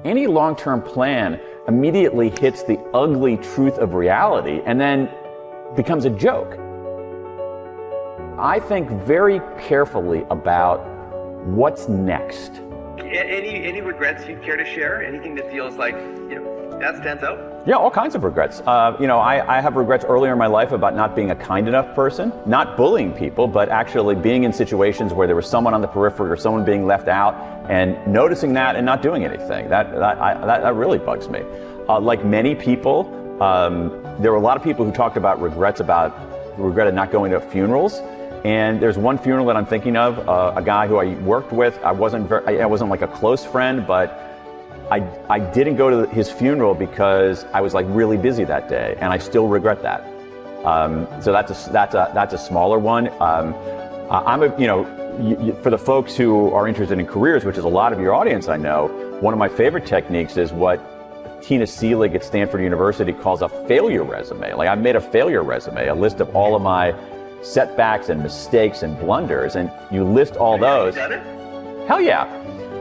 any long-term plan immediately hits the ugly truth of reality and then becomes a joke. I think very carefully about what's next. Any regrets you'd care to share? Anything that feels like, that stands out? Yeah, all kinds of regrets. I have regrets earlier in my life about not being a kind enough person, not bullying people, but actually being in situations where there was someone on the periphery or someone being left out and noticing that and not doing anything. That really bugs me. Like many people, there were a lot of people who talked about regretted not going to funerals. And there's one funeral that I'm thinking of, a guy who I worked with. I wasn't like a close friend, but I didn't go to his funeral because I was like really busy that day, and I still regret that. So that's a smaller one. For the folks who are interested in careers, which is a lot of your audience, I know, one of my favorite techniques is what Tina Seelig at Stanford University calls a failure resume. Like, I've made a failure resume, a list of all of my setbacks and mistakes and blunders, and you list all those. Have you done it? Hell yeah.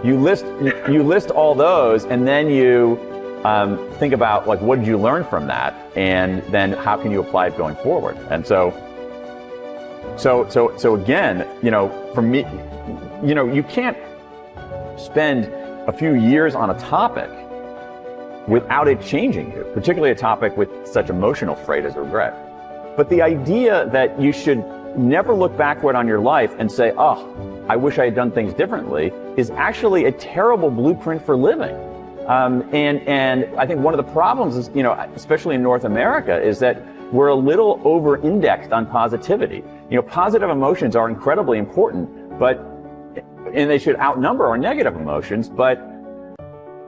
You list all those, and then you think about, like, what did you learn from that, and then how can you apply it going forward? And so again, for me, you can't spend a few years on a topic without it changing you, particularly a topic with such emotional freight as regret. But the idea that you should never look backward on your life and say, oh, I wish I had done things differently, is actually a terrible blueprint for living. And I think one of the problems is, especially in North America, is that we're a little over-indexed on positivity. Positive emotions are incredibly important, and they should outnumber our negative emotions, but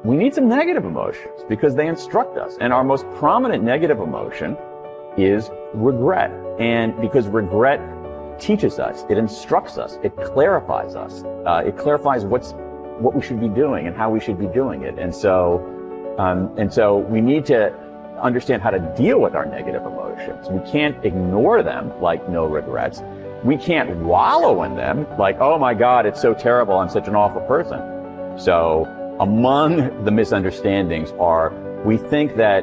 we need some negative emotions because they instruct us. And our most prominent negative emotion is regret. And because regret teaches us, it instructs us, it clarifies us, it clarifies what we should be doing and how we should be doing it. And so we need to understand how to deal with our negative emotions. We can't ignore them like no regrets. We can't wallow in them like, oh my God, it's so terrible, I'm such an awful person. So among the misunderstandings are, we think that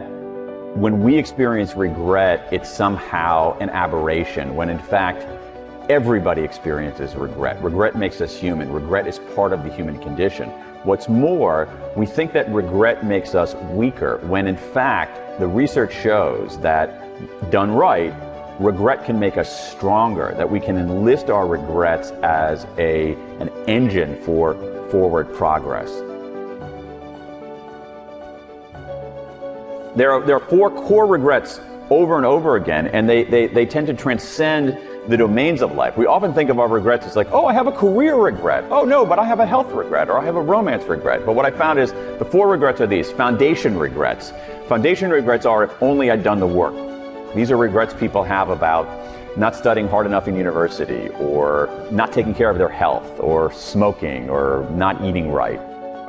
when we experience regret, it's somehow an aberration, when in fact, everybody experiences regret. Regret makes us human. Regret is part of the human condition. What's more, we think that regret makes us weaker, when in fact, the research shows that, done right, regret can make us stronger, that we can enlist our regrets as an engine for forward progress. There are 4 core regrets over and over again, and they tend to transcend the domains of life. We often think of our regrets as like, oh, I have a career regret. Oh no, but I have a health regret, or I have a romance regret. But what I found is the 4 regrets are these: foundation regrets. Foundation regrets are, if only I'd done the work. These are regrets people have about not studying hard enough in university, or not taking care of their health, or smoking, or not eating right,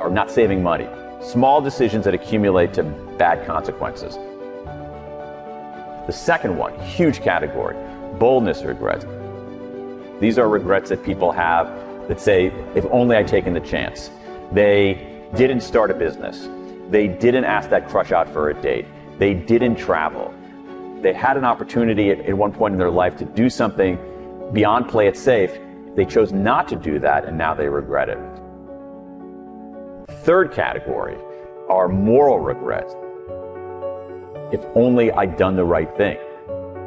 or not saving money. Small decisions that accumulate to bad consequences. The second one, huge category, boldness regrets. These are regrets that people have that say, if only I'd taken the chance. They didn't start a business. They didn't ask that crush out for a date. They didn't travel. They had an opportunity at one point in their life to do something beyond play it safe. They chose not to do that, and now they regret it. Third category are moral regrets. If only I'd done the right thing.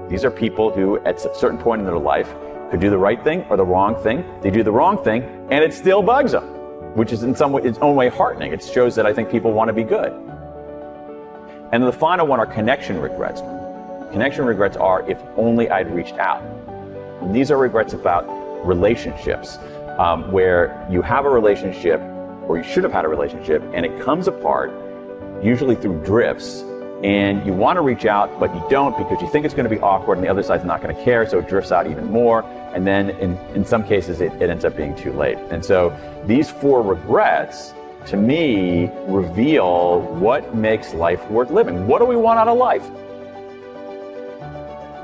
These are people who, at a certain point in their life, could do the right thing or the wrong thing. They do the wrong thing, and it still bugs them, which is in some way, its own way, heartening. It shows that I think people want to be good. And the final one are connection regrets. Connection regrets are, if only I'd reached out. And these are regrets about relationships, where you have a relationship, or you should have had a relationship, and it comes apart, usually through drifts, and you want to reach out, but you don't because you think it's going to be awkward and the other side's not going to care, so it drifts out even more, and then in some cases it ends up being too late. And so these 4 regrets, to me, reveal what makes life worth living. What do we want out of life?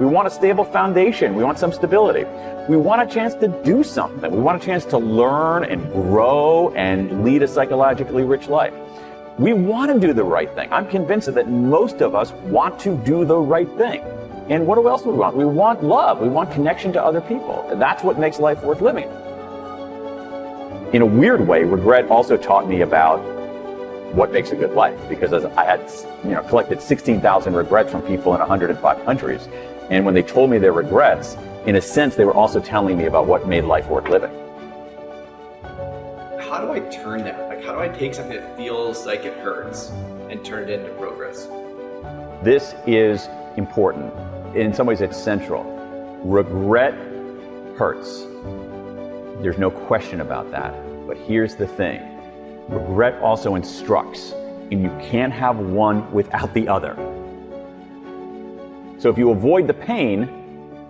We want a stable foundation. We want some stability. We want a chance to do something. We want a chance to learn and grow and lead a psychologically rich life. We want to do the right thing. I'm convinced that most of us want to do the right thing. And what else do we want? We want love. We want connection to other people. That's what makes life worth living. In a weird way, regret also taught me about what makes a good life, because as I had, collected 16,000 regrets from people in 105 countries. And when they told me their regrets, in a sense, they were also telling me about what made life worth living. How do I turn that? Like, how do I take something that feels like it hurts and turn it into progress? This is important. In some ways, it's central. Regret hurts. There's no question about that. But here's the thing. Regret also instructs, and you can't have one without the other. So if you avoid the pain,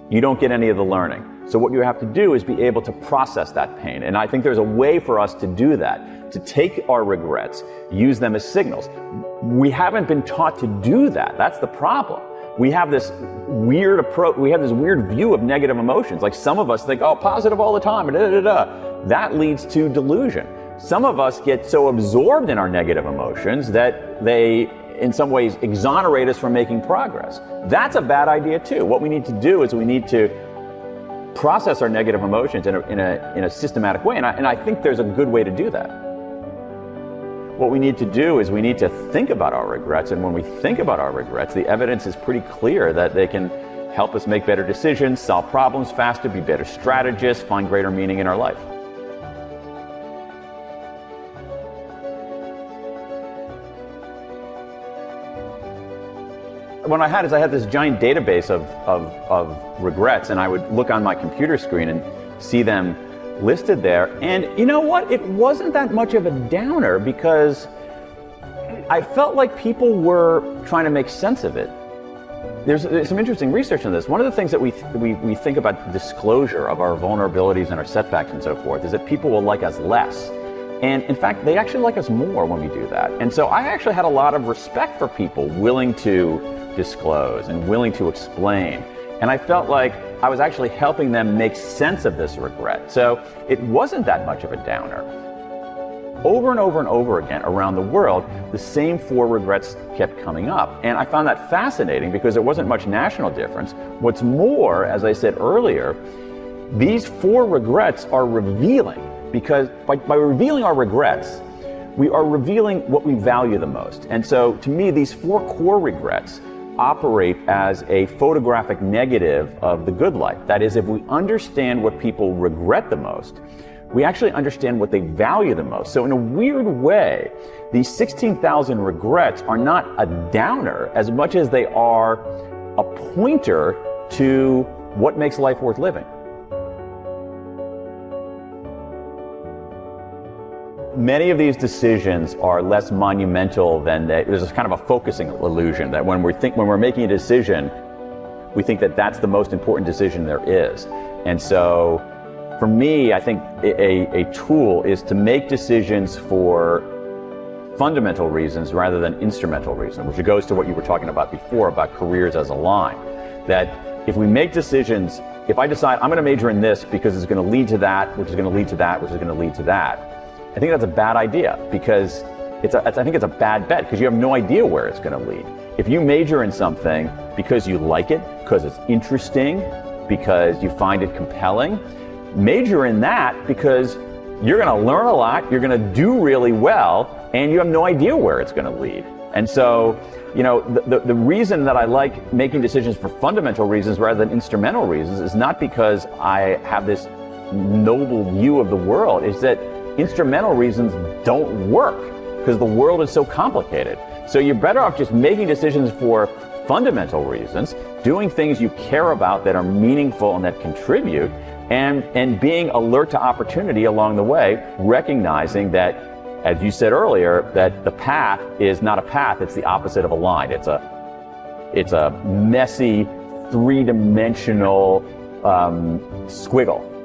you don't get any of the learning. So what you have to do is be able to process that pain. And I think there's a way for us to do that, to take our regrets, use them as signals. We haven't been taught to do that. That's the problem. We have this weird approach, we have this weird view of negative emotions. Like some of us think, oh, positive all the time, That leads to delusion. Some of us get so absorbed in our negative emotions that they, in some ways, exonerate us from making progress. That's a bad idea too. What we need to do is we need to process our negative emotions in a systematic way, and I think there's a good way to do that. What we need to do is we need to think about our regrets, and when we think about our regrets, the evidence is pretty clear that they can help us make better decisions, solve problems faster, be better strategists, find greater meaning in our life. What I had this giant database of regrets, and I would look on my computer screen and see them listed there. And you know what? It wasn't that much of a downer, because I felt like people were trying to make sense of it. There's some interesting research on this. One of the things that we think about disclosure of our vulnerabilities and our setbacks and so forth is that people will like us less. And in fact, they actually like us more when we do that. And so I actually had a lot of respect for people willing to disclose and willing to explain. And I felt like I was actually helping them make sense of this regret. So it wasn't that much of a downer. Over and over and over again around the world, the same 4 regrets kept coming up. And I found that fascinating because there wasn't much national difference. What's more, as I said earlier, these 4 regrets are revealing, because by revealing our regrets, we are revealing what we value the most. And so to me, these 4 core regrets operate as a photographic negative of the good life. That is, if we understand what people regret the most, we actually understand what they value the most. So in a weird way, these 16,000 regrets are not a downer as much as they are a pointer to what makes life worth living. Many of these decisions are less monumental than that. There's kind of a focusing illusion that when we're making a decision, we think that that's the most important decision there is. And so for me, I think a tool is to make decisions for fundamental reasons rather than instrumental reasons, which goes to what you were talking about before about careers as a line. That if we make decisions, if I decide I'm going to major in this because it's going to lead to that, which is going to lead to that, which is going to lead to that, I think that's a bad idea, because I think it's a bad bet, because you have no idea where it's going to lead. If you major in something because you like it, because it's interesting, because you find it compelling, major in that because you're going to learn a lot, you're going to do really well, and you have no idea where it's going to lead. And so, the reason that I like making decisions for fundamental reasons rather than instrumental reasons is not because I have this noble view of the world. It's that instrumental reasons don't work because the world is so complicated. So you're better off just making decisions for fundamental reasons, doing things you care about that are meaningful and that contribute, and being alert to opportunity along the way, recognizing that, as you said earlier, that the path is not a path, it's the opposite of a line. It's a messy, three-dimensional squiggle.